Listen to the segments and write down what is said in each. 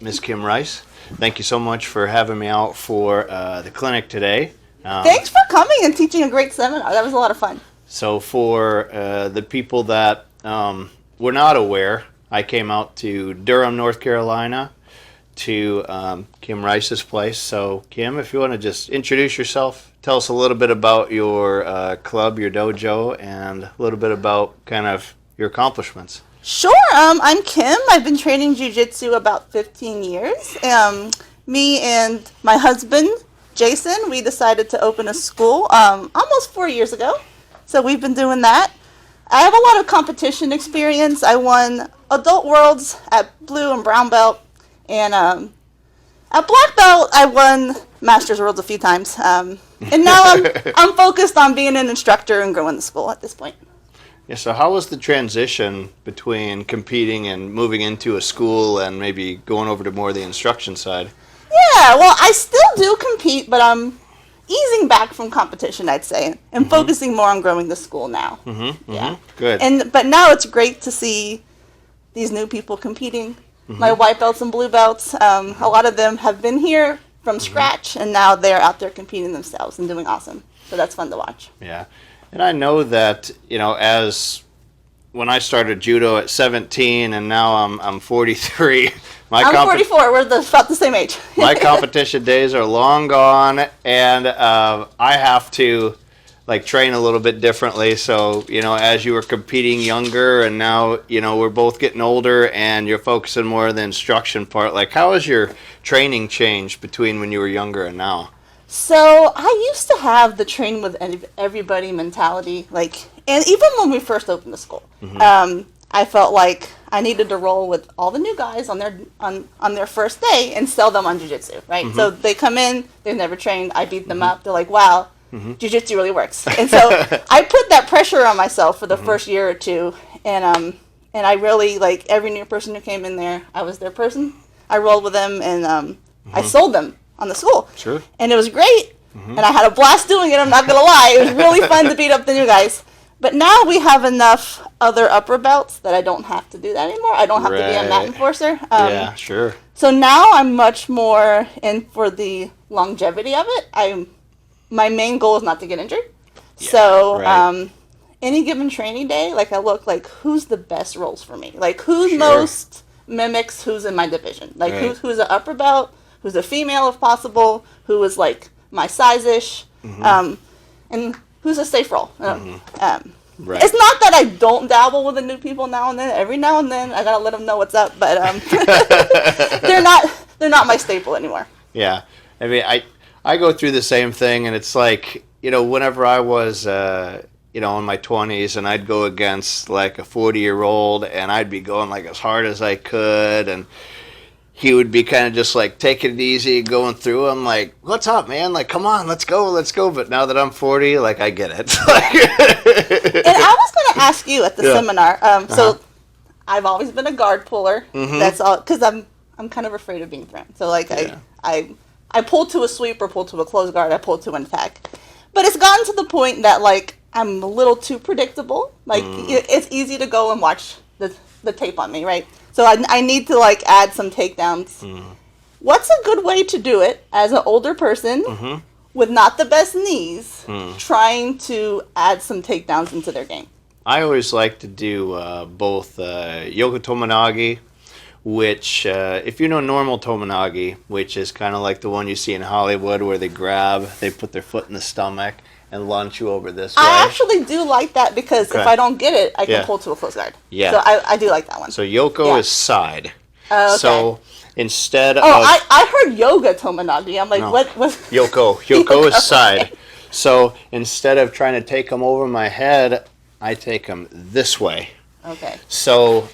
Ms. Kim Rice. Thank you so much for having me out for the clinic today. Thanks for coming and teaching a great seminar. That was a lot of fun. So for the people that were not aware, I came out to Durham, North Carolina to Kim Rice's place. So Kim, if you want to just introduce yourself, tell us a little bit about your club, your dojo, and a little bit about kind of your accomplishments. Sure. I'm Kim. I've been training jiu-jitsu about 15 years. Me and my husband, Jason, we decided to open a school almost 4 years ago. So we've been doing that. I have a lot of competition experience. I won adult worlds at blue and brown belt. And at black belt, I won masters worlds a few times. And now I'm focused on being an instructor and growing the school at this point. Yeah, so how was the transition between competing and moving into a school and maybe going over to more of the instruction side? Yeah, well, I still do compete, but I'm easing back from competition, I'd say, and focusing more on growing the school now. Yeah, good. But now it's great to see these new people competing. My white belts and blue belts, a lot of them have been here from scratch, and now they're out there competing themselves and doing awesome. So that's fun to watch. Yeah. And I know that, as when I started judo at 17 and now I'm 43. I'm 44. We're about the same age. My competition days are long gone, and I have to train a little bit differently. So, as you were competing younger and now, we're both getting older and you're focusing more on the instruction part, how has your training changed between when you were younger and now? So I used to have the train with everybody mentality, and even when we first opened the school, I felt like I needed to roll with all the new guys on their first day and sell them on jiu-jitsu, right? So they come in, they've never trained, I beat them up, they're like, wow, jiu-jitsu really works. And so I put that pressure on myself for the first year or two, and I really, every new person who came in there, I was their person, I rolled with them, and I sold them on the school. Sure. And it was great, and I had a blast doing it, I'm not going to lie. It was really fun to beat up the new guys. But now we have enough other upper belts that I don't have to do that anymore. I don't have to be a mat enforcer. Yeah, sure. So now I'm much more in for the longevity of it. My main goal is not to get injured. Yeah, so any given training day, I look who's the best roles for me? Who most mimics who's in my division? Who's an upper belt? Who's a female if possible, who is my size-ish, and who's a safe role. It's not that I don't dabble with the new people now and then. Every now and then I gotta let them know what's up, but they're not my staple anymore. Yeah, I mean I go through the same thing, and it's whenever I was in my 20s, and I'd go against a 40-year-old, and I'd be going as hard as I could, and he would be kind of just taking it easy, going through. I'm like, what's up, man? Come on, let's go. But now that I'm 40, I get it. And I was going to ask you at the seminar. So I've always been a guard puller. That's all, because I'm kind of afraid of being thrown. So I pull to a sweep or pull to a close guard. I pull to an attack. But it's gotten to the point that I'm a little too predictable. It's easy to go and watch the tape on me, right? So I need to add some takedowns. What's a good way to do it as an older person with not the best knees, trying to add some takedowns into their game? I always like to do both Yoko Tomonagi, which if you know normal Tomonagi, which is kind of like the one you see in Hollywood where they put their foot in the stomach and launch you over this way. I actually do like that because if I don't get it, I can pull to a close guard. Yeah. So I do like that one. So Yoko is side. Okay. So instead of... I heard yoga Tomonagi. I'm like, no. what? Yoko is side. So instead of trying to take them over my head, I take them this way. Okay. So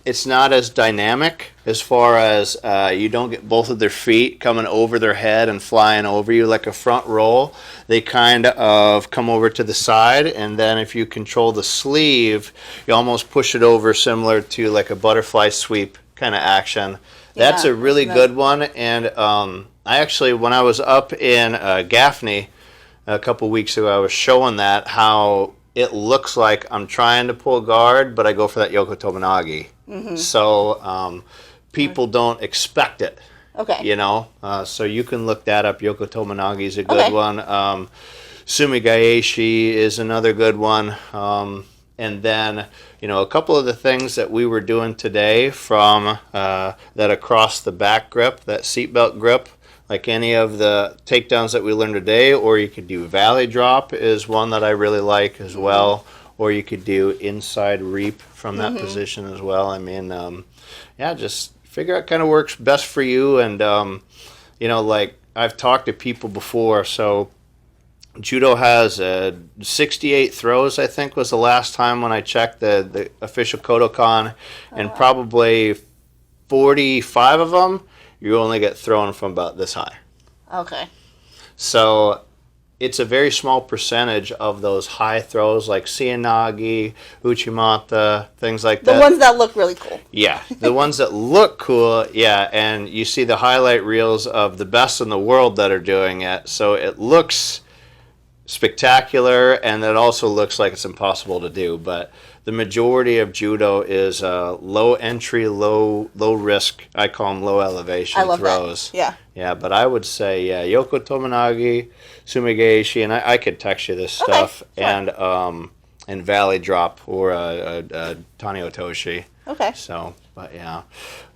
it's not as dynamic as far as you don't get both of their feet coming over their head and flying over you like a front roll. They kind of come over to the side, and then if you control the sleeve, you almost push it over similar to a butterfly sweep kind of action. That's a really good one. And I actually, when I was up in Gaffney a couple weeks ago, I was showing that how it looks like I'm trying to pull guard, but I go for that Yoko Tomonagi. So people don't expect it. Okay. You know, so you can look that up. Yoko Tomonagi is a good one. Sumigaeshi is another good one. And then, you know, a couple of the things that we were doing today from that across the back grip, that seatbelt grip, like any of the takedowns that we learned today, or you could do valley drop is one that I really like as well, or you could do inside reap from that position as well. I mean, yeah, just figure out kind of works best for you. And, you know, like I've talked to people before, so Judo has 68 throws, I think, was the last time when I checked the official Kodokan, and probably 45 of them, you only get thrown from about this high. Okay. So it's a very small percentage of those high throws, like Seanagi, Uchimata, things like that. The ones that look really cool. Yeah, the ones that look cool, yeah, and you see the highlight reels of the best in the world that are doing it, so it looks spectacular, and it also looks like it's impossible to do. But the majority of judo is low entry, low risk. I call them low elevation I love throws. That. Yeah, but I would say Yoko Tomonagi, Sumigaeshi, and I could text you this stuff, sure. And valley drop or Tani Otoshi. Okay. So, but yeah,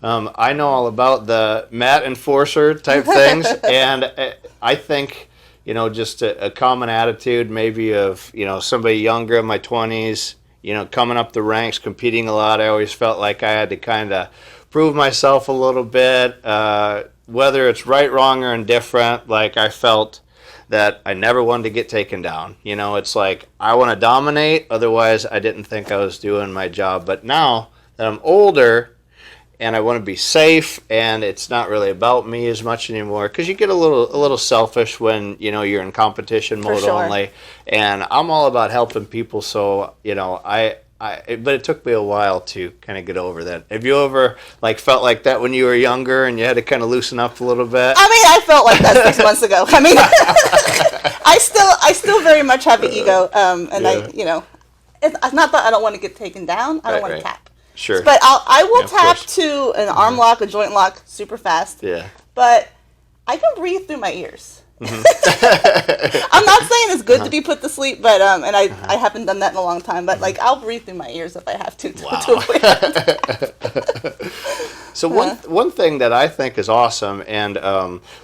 I know all about the mat enforcer type things, and I think, you know, just a common attitude maybe of, you know, somebody younger in my 20s, you know, coming up the ranks, competing a lot. I always felt like I had to kind of prove myself a little bit, whether it's right, wrong, or indifferent. Like I felt that I never wanted to get taken down. You know, it's like I want to dominate, otherwise I didn't think I was doing my job. But now that I'm older, and I want to be safe, and it's not really about me as much anymore, because you get a little selfish when, you know, you're in competition mode only, and I'm all about helping people. So, you know, but it took me a while to kind of get over that. Have you ever like felt like that when you were younger and you had to kind of loosen up a little bit? I mean, I felt like that 6 months ago. I mean, I still very much have an ego, and yeah. I, you know, it's not that I don't want to get taken down. I don't want to tap. Sure. But I will tap to an arm lock, a joint lock, super fast. Yeah. But I can breathe through my ears. I'm not saying it's good to be put to sleep, but and I haven't done that in a long time. But like I'll breathe through my ears if I have to. So one thing that I think is awesome, and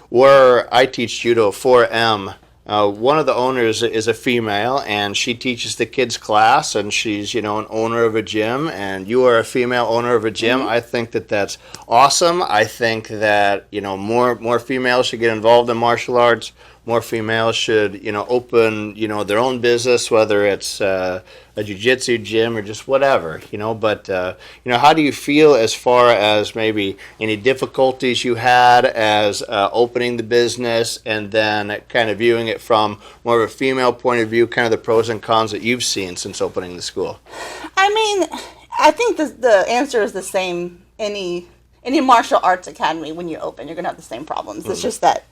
where I teach judo 4M. One of the owners is a female, and she teaches the kids class, and she's, you know, an owner of a gym, and you are a female owner of a gym. I think that that's awesome. I think that, you know, more females should get involved in martial arts. More females should, you know, open, you know, their own business, whether it's a jiu-jitsu gym or just whatever, you know. But, you know, how do you feel as far as maybe any difficulties you had as opening the business, and then kind of viewing it from more of a female point of view, kind of the pros and cons that you've seen since opening the school? I mean, I think the answer is the same. Any martial arts academy, when you open, you're going to have the same problems. It's just that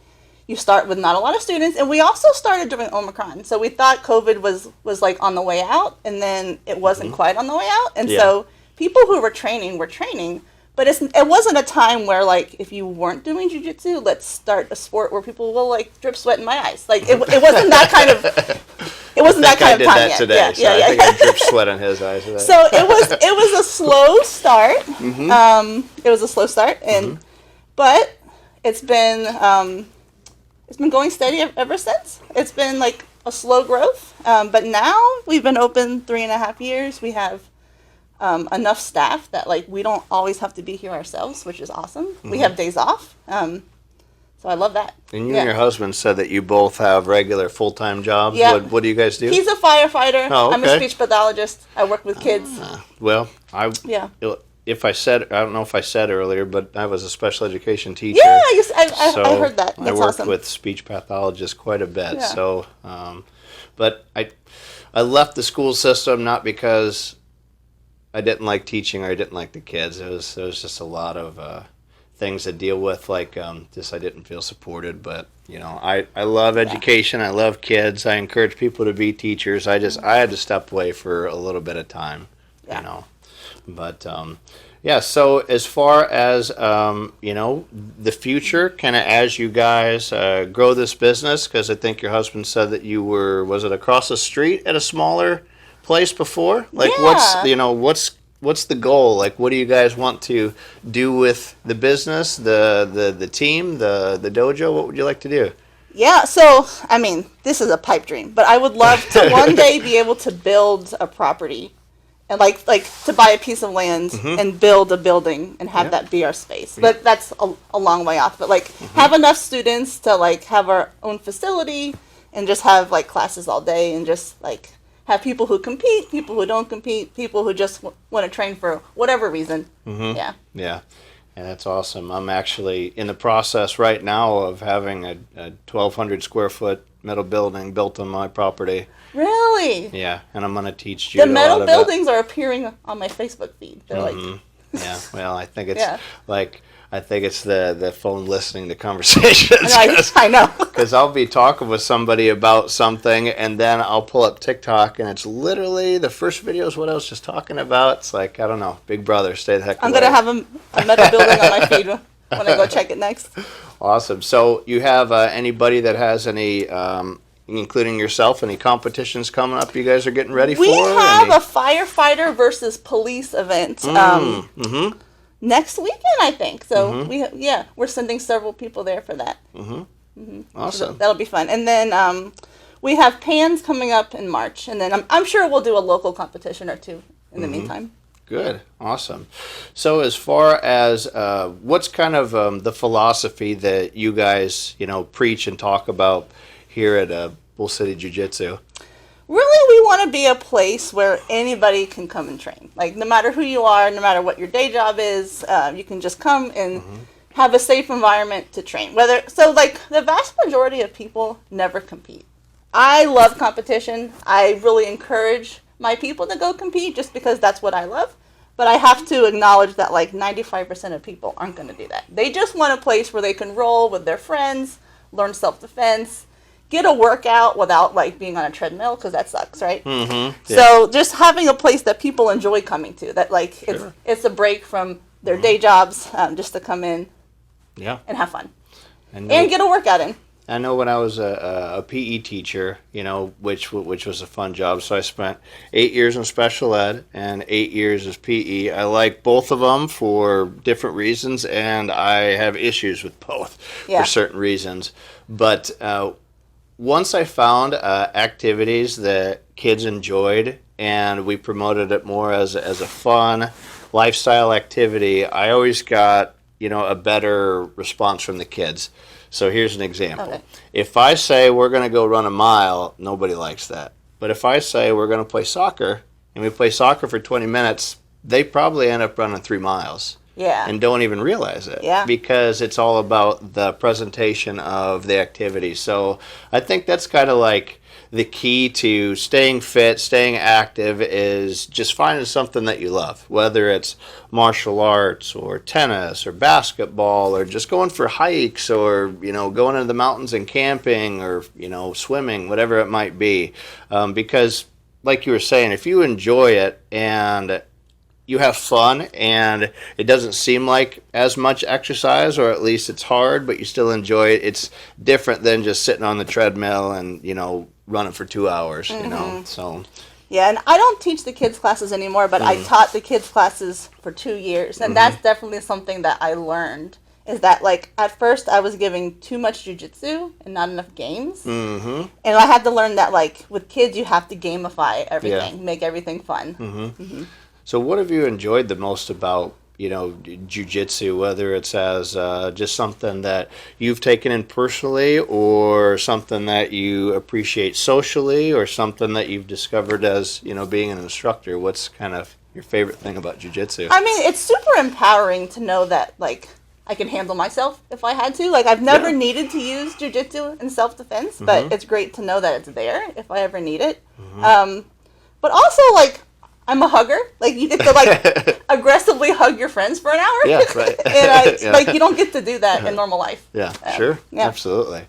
you start with not a lot of students, and we also started during Omicron, so we thought COVID was like on the way out, and then it wasn't quite on the way out, and so people who were training, but it wasn't a time where, like, if you weren't doing jiu-jitsu, let's start a sport where people will like drip sweat in my eyes. Like it wasn't that kind of time yet. Today, yeah, so I think I drip sweat in his eyes. Today. So it was a slow start. It was a slow start, and but it's been going steady ever since. It's been like a slow growth, but now we've been open 3.5 years. We have enough staff that like we don't always have to be here ourselves, which is awesome. We have days off, so I love that. And you and your husband said that you both have regular full-time jobs. Yeah. What do you guys do? He's a firefighter. Oh, okay. I'm a speech pathologist. I work with kids. Well, if I said, I don't know if I said earlier, but I was a special education teacher. Yeah, I heard that. That's I worked awesome. with speech pathologists quite a bit. Yeah. So, but I left the school system not because I didn't like teaching or I didn't like the kids. There was just a lot of things to deal with, like just I didn't feel supported. But you know, I love education. I love kids. I encourage people to be teachers. I had to step away for a little bit of time. You know. But Yeah, so as far as the future, kind of as you guys grow this business, because I think your husband said that you were, was it across the street at a smaller place before? Like, Yeah. what's the goal? Like, what do you guys want to do with the business, the team, the dojo? What would you like to do? Yeah, so I mean, this is a pipe dream, but I would love to one day be able to build a property and like to buy a piece of land and build a building and have that be our space. But that's a long way off. But like have enough students to like have our own facility and just have like classes all day and just like have people who compete, people who don't compete, people who just want to train for whatever reason. Yeah. Yeah. And that's awesome. I'm actually in the process right now of having a 1,200 square foot metal building built on my property. Really? Yeah, and I'm going to teach judo The metal out of buildings are appearing on my Facebook feed. They're like, yeah, well, I think it's Yeah. I think it's the phone listening to conversations. I know. Because I'll be talking with somebody about something, and then I'll pull up TikTok, and it's literally the first video is what I was just talking about. It's like, I don't know, Big Brother, stay the heck I'm away. going to have a metal building on my feed when I go check it next. Awesome. So you have anybody that has any, including yourself, any competitions coming up you guys are getting ready for? We have a firefighter versus police event next weekend, I think. So we're sending several people there for that. Awesome. So that'll be fun. And then we have PANS coming up in March, and then I'm sure we'll do a local competition or two in the meantime. Good. Awesome. So as far as what's kind of the philosophy that you guys, preach and talk about here at Bull City Jiu-Jitsu? Really, we want to be a place where anybody can come and train. Like, no matter who you are, no matter what your day job is, you can just come and have a safe environment to train. Like, the vast majority of people never compete. I love competition. I really encourage my people to go compete just because that's what I love. But I have to acknowledge that, like, 95% of people aren't going to do that. They just want a place where they can roll with their friends, learn self-defense, get a workout without like being on a treadmill, because that sucks, right? Yeah. So just having a place that people enjoy coming to, that like it's a break from their day jobs, just to come in and have fun and get a workout in. I know when I was a PE teacher, which was a fun job. So I spent 8 years in special ed and 8 years as PE. I like both of them for different reasons, and I have issues with both for certain reasons. But once I found activities that kids enjoyed, and we promoted it more as a fun lifestyle activity, I always got a better response from the kids. So here's an example. Okay. If I say we're going to go run a mile, nobody likes that. But if I say we're going to play soccer, and we play soccer for 20 minutes, they probably end up running 3 miles. Yeah. And don't even realize it. Yeah. Because it's all about the presentation of the activity. So I think that's kind of like the key to staying fit, staying active, is just finding something that you love, whether it's martial arts or tennis or basketball or just going for hikes or, going into the mountains and camping or, swimming, whatever it might be. Because like you were saying, if you enjoy it and you have fun and it doesn't seem like as much exercise, or at least it's hard, but you still enjoy it, it's different than just sitting on the treadmill and, running for 2 hours, so. Yeah, and I don't teach the kids classes anymore, but I taught the kids classes for 2 years, and that's definitely something that I learned, is that, like, at first I was giving too much jiu-jitsu and not enough games, and I had to learn that, like, with kids you have to gamify everything, make everything fun. So what have you enjoyed the most about, jiu-jitsu, whether it's as just something that you've taken in personally, or something that you appreciate socially, or something that you've discovered as, being an instructor? What's kind of your favorite thing about jiu-jitsu? I mean, it's super empowering to know that, like, I can handle myself if I had to. Like, I've never needed to use jiu-jitsu in self-defense, but it's great to know that it's there if I ever need it. But also, like, I'm a hugger. Like, you get to, like, aggressively hug your friends for an hour. Yeah, right. And like, you don't get to do that in normal life. Yeah, sure. Yeah. Absolutely.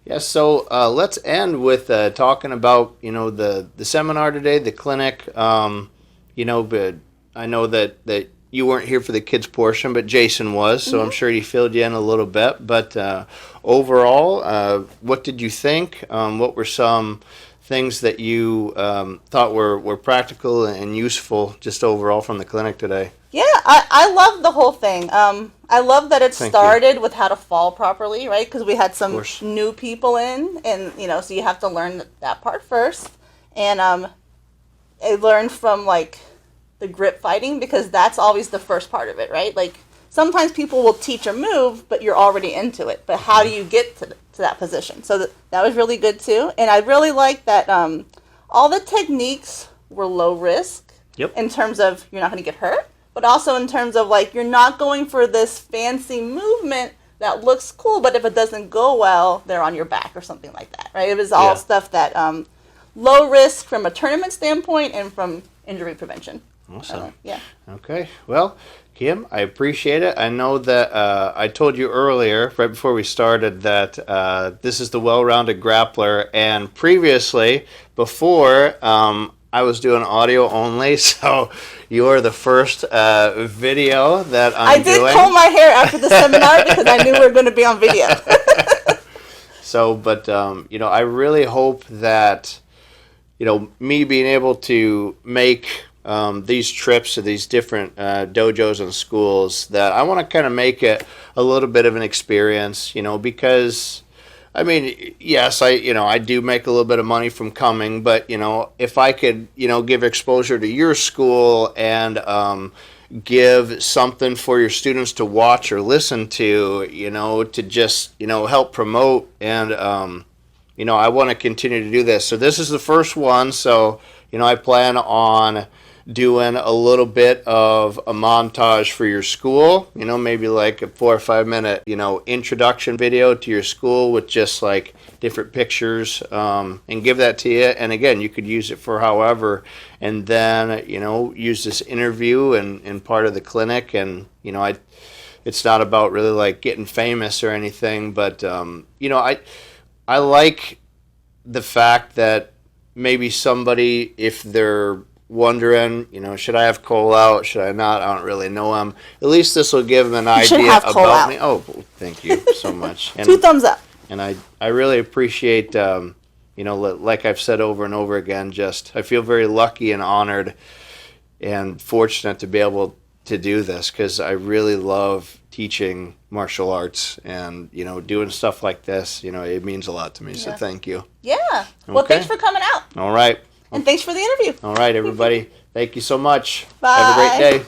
Yeah, so let's end with talking about, the seminar today, the clinic. But I know that you weren't here for the kids portion, but Jason was, so I'm sure he filled you in a little bit. But overall, what did you think? What were some things that you thought were practical and useful just overall from the clinic today? Yeah, I love the whole thing. I love that it started with how to fall properly, right? Because we had some new people in, and so you have to learn that part first. And I learned from like the grip fighting, because that's always the first part of it, right? Like sometimes people will teach a move, but you're already into it. But how do you get to that position? So that was really good too. And I really like that all the techniques were low risk in terms of you're not going to get hurt, but also in terms of like you're not going for this fancy movement that looks cool, but if it doesn't go well, they're on your back or something like that, right? It was all stuff that low risk from a tournament standpoint and from injury prevention. Awesome. Yeah. Okay. Well, Kim, I appreciate it. I know that I told you earlier, right before we started, that this is the Well Rounded Grappler, and previously, before, I was doing audio only, so you're the first video that I'm doing. I did comb my hair after the seminar because I knew we were going to be on video. So, but, I really hope that, me being able to make these trips to these different dojos and schools, that I want to kind of make it a little bit of an experience, because I mean, yes, I do make a little bit of money from coming, but if I could give exposure to your school and give something for your students to watch or listen to, to just help promote, and I want to continue to do this. So this is the first one, so I plan on doing a little bit of a montage for your school, maybe like a 4 or 5 minute, introduction video to your school with just like different pictures, and give that to you. And again, you could use it for however, and then, use this interview and part of the clinic. And, it's not about really like getting famous or anything, but, I like the fact that maybe somebody, if they're wondering, should I have Cole out? Should I not? I don't really know him. At least this will give them an idea about me. Oh, thank you so much. And, 2 thumbs up. And I really appreciate, like I've said over and over again, I feel very lucky and honored and fortunate to be able to do this, because I really love teaching martial arts, and doing stuff like this, it means a lot to me. So thank you. Yeah. Well, thanks for coming out. All right. And thanks for the interview. All right, everybody. Thank you so much. Bye. Have a great day.